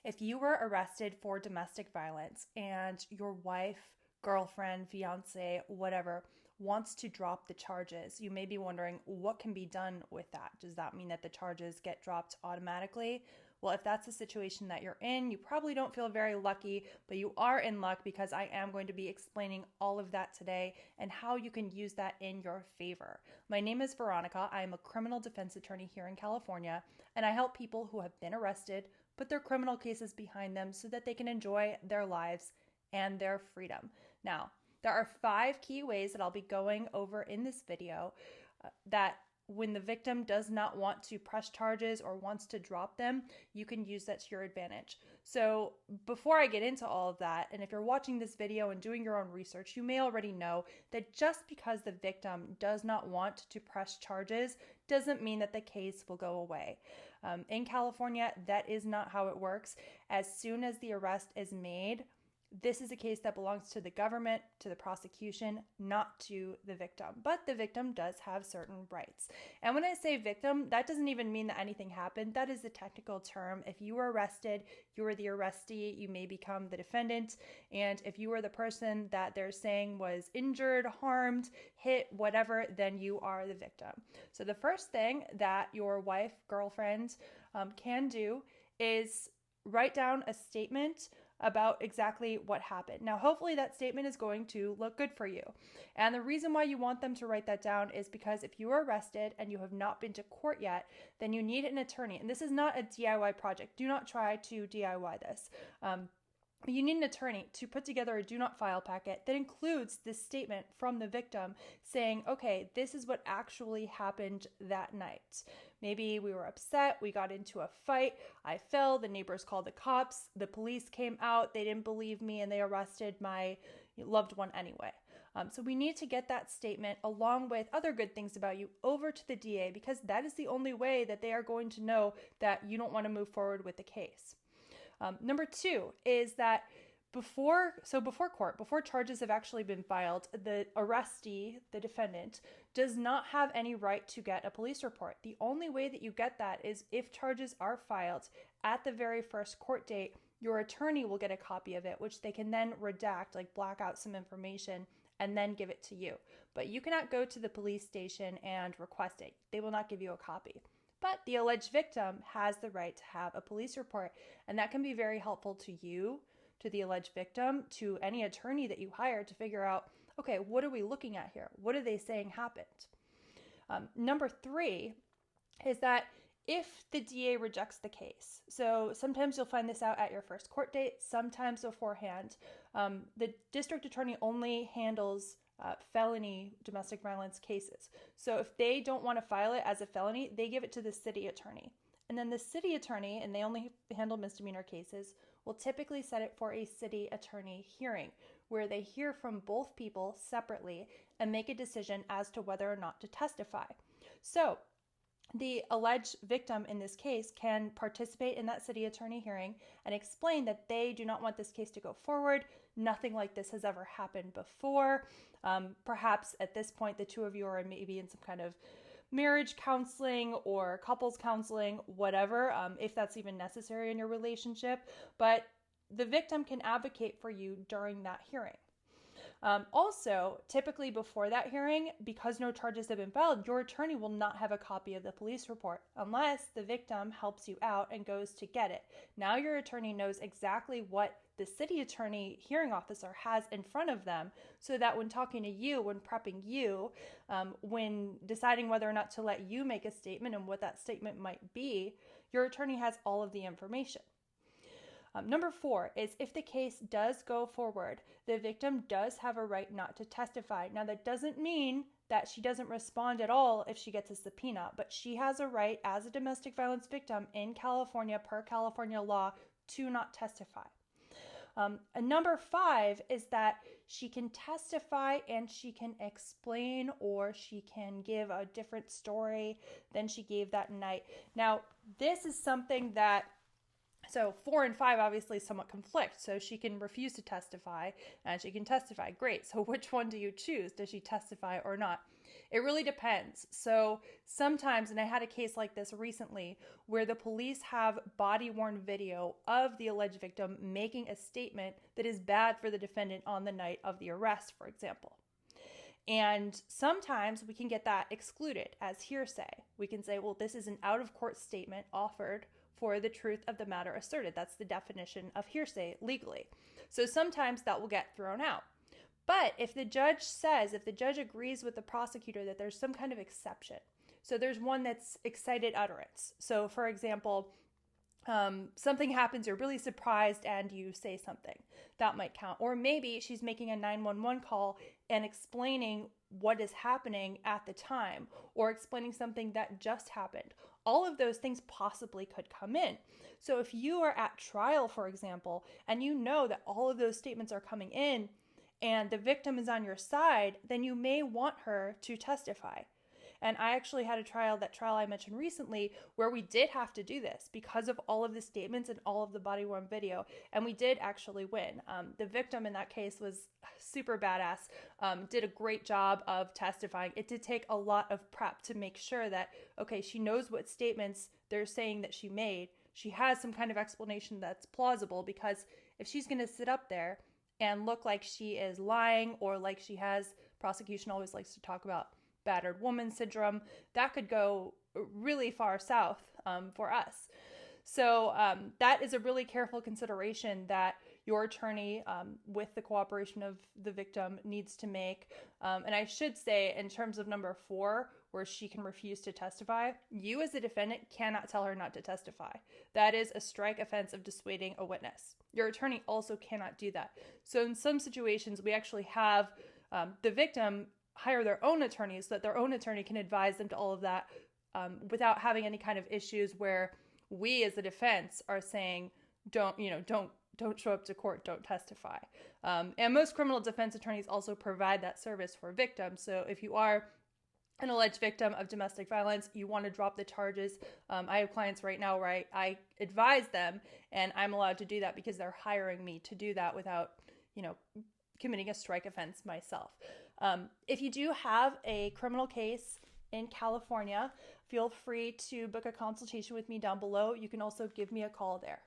If you were arrested for domestic violence and your wife, girlfriend, fiance, whatever, wants to drop the charges, you may be wondering what can be done with that. Does that mean that the charges get dropped automatically? Well, if that's the situation that you're in, you probably don't feel very lucky, but you are in luck because I am going to be explaining all of that today and how you can use that in your favor. My name is Veronica. I am a criminal defense attorney here in California, and I help people who have been arrested put their criminal cases behind them so that they can enjoy their lives and their freedom. Now, there are 5 key ways that I'll be going over in this video that when the victim does not want to press charges or wants to drop them, you can use that to your advantage. So before I get into all of that, and if you're watching this video and doing your own research, you may already know that just because the victim does not want to press charges doesn't mean that the case will go away. In California, that is not how it works. As soon as the arrest is made, this is a case that belongs to the government, to the prosecution, not to the victim. But the victim does have certain rights. And when I say victim, that doesn't even mean that anything happened. That is the technical term. If you were arrested, you were the arrestee, you may become the defendant. And if you were the person that they're saying was injured, harmed, hit, whatever, then you are the victim. So the first thing that your wife, girlfriend can do is write down a statement about exactly what happened. Now, hopefully that statement is going to look good for you. And the reason why you want them to write that down is because if you are arrested and you have not been to court yet, then you need an attorney. And this is not a DIY project. Do not try to DIY this. You need an attorney to put together a do not file packet that includes this statement from the victim saying, okay, this is what actually happened that night. Maybe we were upset, we got into a fight, I fell, the neighbors called the cops, the police came out, they didn't believe me, and they arrested my loved one anyway. So we need to get that statement along with other good things about you over to the DA because that is the only way that they are going to know that you don't want to move forward with the case. Number 2 is that before court, before charges have actually been filed, the arrestee, the defendant, does not have any right to get a police report. The only way that you get that is if charges are filed at the very first court date, your attorney will get a copy of it, which they can then redact, like black out some information, and then give it to you. But you cannot go to the police station and request it. They will not give you a copy. But the alleged victim has the right to have a police report, and that can be very helpful to you, to the alleged victim, to any attorney that you hire to figure out, okay, what are we looking at here? What are they saying happened? Number 3 is that if the DA rejects the case, so sometimes you'll find this out at your first court date, sometimes beforehand, the district attorney only handles felony domestic violence cases. So if they don't want to file it as a felony, they give it to the city attorney. And then the city attorney, and they only handle misdemeanor cases, will typically set it for a city attorney hearing where they hear from both people separately and make a decision as to whether or not to testify. So the alleged victim in this case can participate in that city attorney hearing and explain that they do not want this case to go forward. Nothing like this has ever happened before. Perhaps at this point, the two of you are maybe in some kind of marriage counseling or couples counseling, whatever, if that's even necessary in your relationship. But the victim can advocate for you during that hearing. Also, typically before that hearing, because no charges have been filed, your attorney will not have a copy of the police report unless the victim helps you out and goes to get it. Now your attorney knows exactly what the city attorney hearing officer has in front of them so that when talking to you, when prepping you, when deciding whether or not to let you make a statement and what that statement might be, your attorney has all of the information. Number 4 is if the case does go forward, the victim does have a right not to testify. Now, that doesn't mean that she doesn't respond at all if she gets a subpoena, but she has a right as a domestic violence victim in California, per California law, to not testify. And number 5 is that she can testify and she can explain or she can give a different story than she gave that night. Now, this is something that So 4 and 5 obviously somewhat conflict. So she can refuse to testify and she can testify. Great. So which one do you choose? Does she testify or not? It really depends. So sometimes, and I had a case like this recently, where the police have body-worn video of the alleged victim making a statement that is bad for the defendant on the night of the arrest, for example. And sometimes we can get that excluded as hearsay. We can say, well, this is an out-of-court statement offered for the truth of the matter asserted. That's the definition of hearsay legally. So sometimes that will get thrown out. But if the judge agrees with the prosecutor that there's some kind of exception, so there's one that's excited utterance. So for example, something happens, you're really surprised and you say something, that might count. Or maybe she's making a 911 call and explaining what is happening at the time, or explaining something that just happened. All of those things possibly could come in. So if you are at trial, for example, and you know that all of those statements are coming in and the victim is on your side, then you may want her to testify. And I actually had that trial I mentioned recently, where we did have to do this because of all of the statements and all of the body-worn video, and we did actually win. The victim in that case was super badass, did a great job of testifying. It did take a lot of prep to make sure that, okay, she knows what statements they're saying that she made. She has some kind of explanation that's plausible, because if she's going to sit up there and look like she is lying, or like she has, prosecution always likes to talk about battered woman syndrome, that could go really far south for us. So that is a really careful consideration that your attorney, with the cooperation of the victim, needs to make. And I should say, in terms of number 4, where she can refuse to testify, you as a defendant cannot tell her not to testify. That is a strike offense of dissuading a witness. Your attorney also cannot do that. So in some situations, we actually have the victim hire their own attorney, so that their own attorney can advise them to all of that, without having any kind of issues where we as the defense are saying, don't show up to court, don't testify. And most criminal defense attorneys also provide that service for victims. So if you are an alleged victim of domestic violence, you want to drop the charges. I have clients right now where I advise them, and I'm allowed to do that because they're hiring me to do that without, committing a strike offense myself. If you do have a criminal case in California, feel free to book a consultation with me down below. You can also give me a call there.